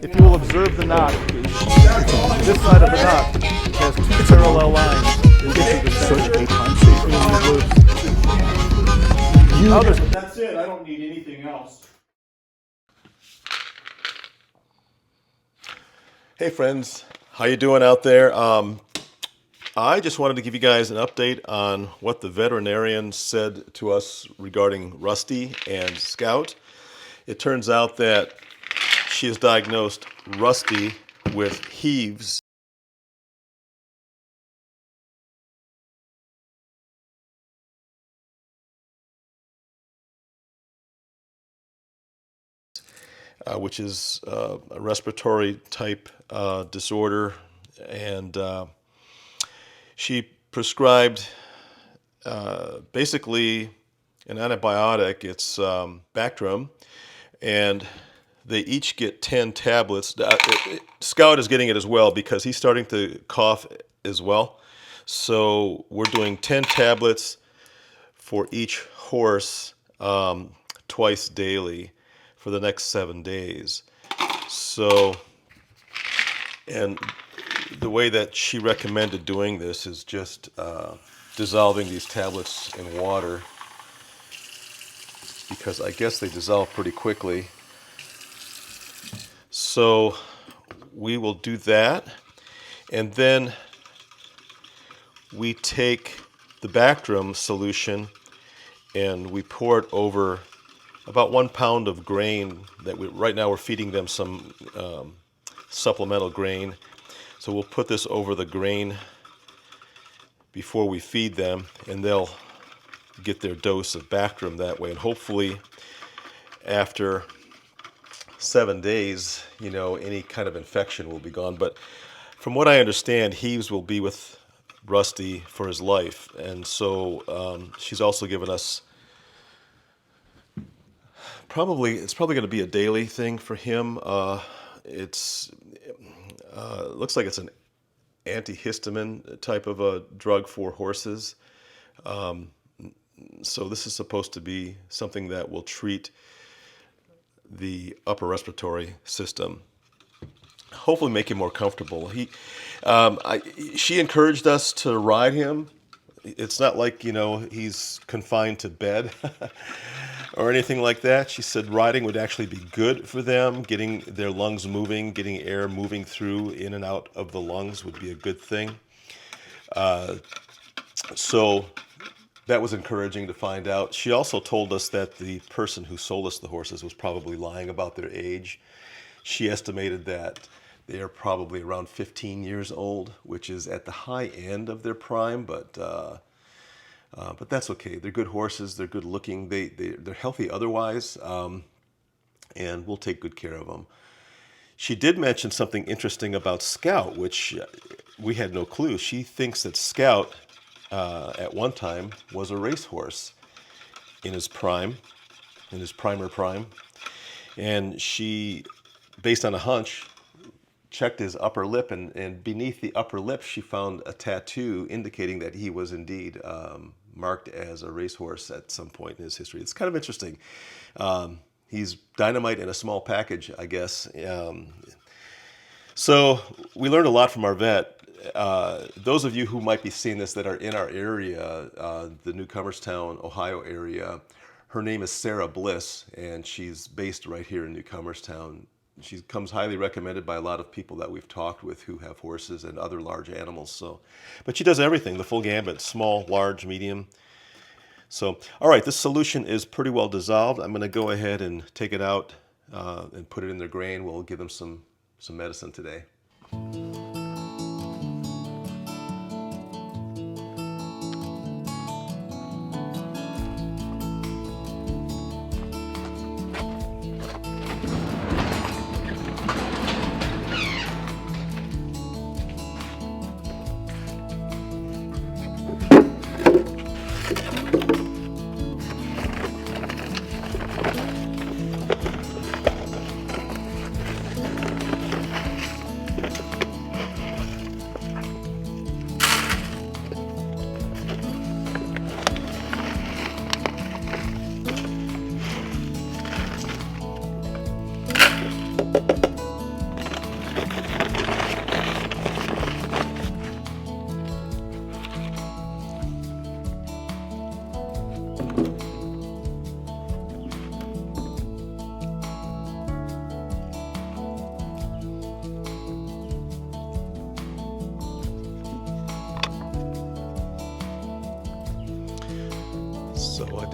If you will observe the knot, this side of the knot has two parallel lines. Such a time saver. That's it. I don't need anything else. Hey friends, how you doing out there? I just wanted to give you guys an update on what the veterinarian said to us regarding Rusty and Scout. It turns out that she has diagnosed Rusty with heaves. Which is a respiratory type disorder, and she prescribed basically an antibiotic. It's Bactrim, and they each get 10 tablets. Scout is getting it as well because he's starting to cough as well. So we're doing 10 tablets for each horse twice daily for the next 7 days. So, and the way that she recommended doing this is just dissolving these tablets in water, because I guess they dissolve pretty quickly. So we will do that, and then we take the Bactrim solution and we pour it over about 1 pound of grain that right now we're feeding them some supplemental grain. So we'll put this over the grain before we feed them, and they'll get their dose of Bactrim that way. And hopefully after 7 days, you know, any kind of infection will be gone. But from what I understand, heaves will be with Rusty for his life. And so she's also given us it's probably going to be a daily thing for him. It looks like it's an antihistamine type of a drug for horses. So this is supposed to be something that will treat the upper respiratory system. Hopefully make him more comfortable. She encouraged us to ride him. It's not like, you know, he's confined to bed or anything like that. She said riding would actually be good for them. Getting their lungs moving, getting air moving through in and out of the lungs would be a good thing. So that was encouraging to find out. She also told us that the person who sold us the horses was probably lying about their age. She estimated that they're probably around 15 years old, which is at the high end of their prime, but that's okay. They're good horses. They're good looking. They're healthy otherwise, and we'll take good care of them. She did mention something interesting about Scout, which we had no clue. She thinks that Scout at one time was a racehorse in his prime, in his primer prime, and she, based on a hunch, checked his upper lip, and beneath the upper lip she found a tattoo indicating that he was indeed marked as a racehorse at some point in his history. It's kind of interesting. He's dynamite in a small package, I guess. So we learned a lot from our vet. Those of you who might be seeing this that are in our area, the Newcomerstown, Ohio area, her name is Sarah Bliss, and she's based right here in Newcomerstown. She comes highly recommended by a lot of people that we've talked with who have horses and other large animals. So, but she does everything, the full gambit, small, large, medium. So, all right, this solution is pretty well dissolved. I'm going to go ahead and take it out and put it in their grain. We'll give them some medicine today.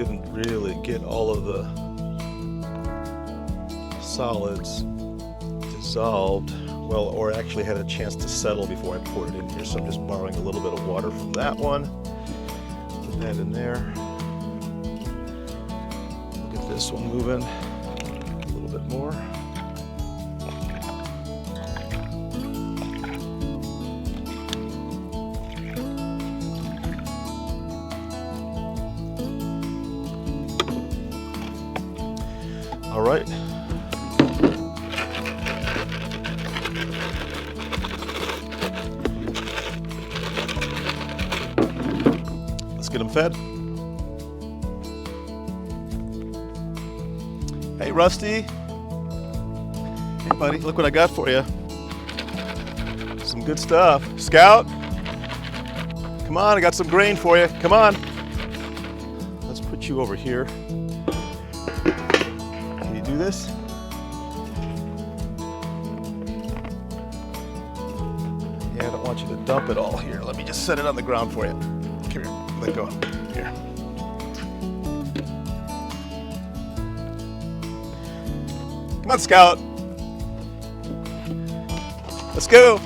didn't really get all of the solids dissolved well, or actually had a chance to settle before I poured it in here. So I'm just borrowing a little bit of water from that one. Put that in there. Get this one moving a little bit more. All right. Let's get them fed. Hey, Rusty. Hey, buddy, look what I got for you. Some good stuff. Scout, come on, I got some grain for you. Come on. Let's put you over here. Do this. Yeah, I don't want you to dump it all here. Let me just set it on the ground for you. Come here, let go. Here. Come on, Scout. Let's go.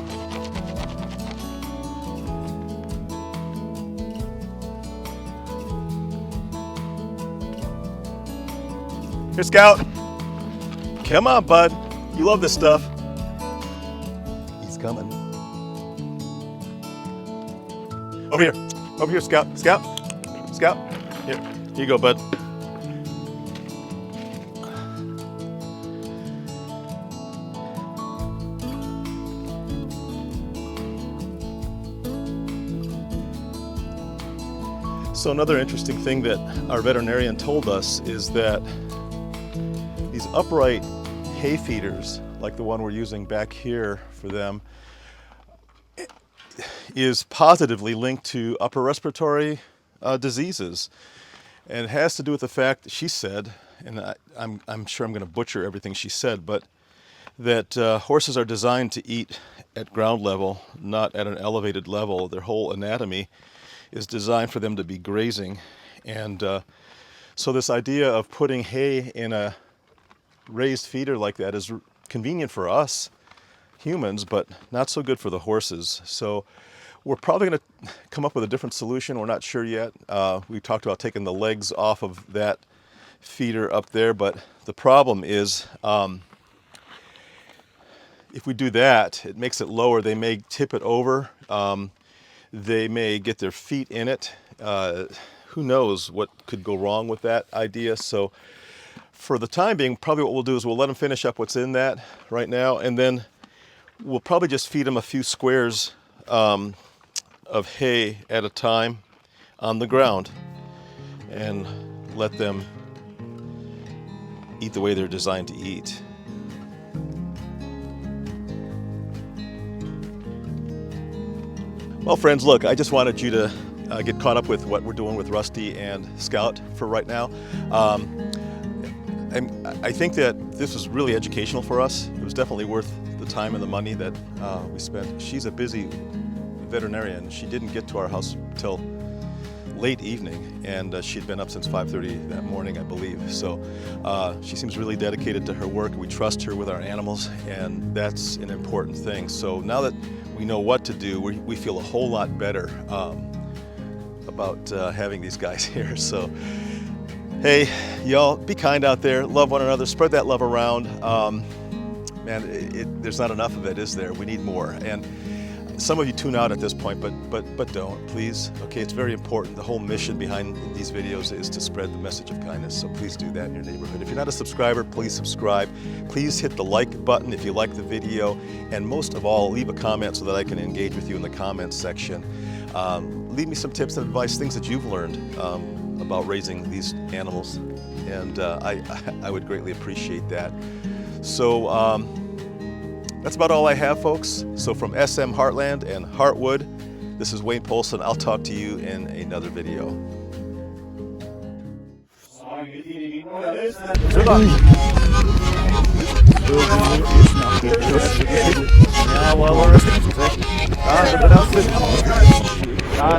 Here, Scout. Come on, bud. You love this stuff. He's coming. Over here. Over here, Scout. Scout. Scout. Here. Here you go, bud. So another interesting thing that our veterinarian told us is that these upright hay feeders, like the one we're using back here for them, is positively linked to upper respiratory diseases. And it has to do with the fact that she said, and I'm sure I'm going to butcher everything she said, but that horses are designed to eat at ground level, not at an elevated level. Their whole anatomy is designed for them to be grazing. And so this idea of putting hay in a raised feeder like that is convenient for us humans, but not so good for the horses. So we're probably going to come up with a different solution. We're not sure yet. We talked about taking the legs off of that feeder up there, but the problem is if we do that, it makes it lower. They may tip it over. They may get their feet in it. Who knows what could go wrong with that idea. So for the time being, probably what we'll do is we'll let them finish up what's in that right now, and then we'll probably just feed them a few squares of hay at a time on the ground and let them eat the way they're designed to eat. Well, friends, look, I just wanted you to get caught up with what we're doing with Rusty and Scout for right now. And I think that this was really educational for us. It was definitely worth the time and the money that we spent. She's a busy veterinarian. She didn't get to our house till late evening, and she'd been up since 5:30 that morning, I believe. So she seems really dedicated to her work. We trust her with our animals, and that's an important thing. So now that we know what to do, we feel a whole lot better about having these guys here. So hey, y'all, be kind out there, love one another, spread that love around. Man, there's not enough of it, is there? We need more. And some of you tune out at this point, but don't, please. Okay, it's very important. The whole mission behind these videos is to spread the message of kindness, so please do that in your neighborhood. If you're not a subscriber, please subscribe. Please hit the like button if you like the video, and most of all, leave a comment so that I can engage with you in the comments section. Leave me some tips and advice, things that you've learned about raising these animals, and I would greatly appreciate that. So that's about all I have, folks. So from SM Heartland and Heartwood, this is Wayne Polson. I'll talk to you in another video. Ja,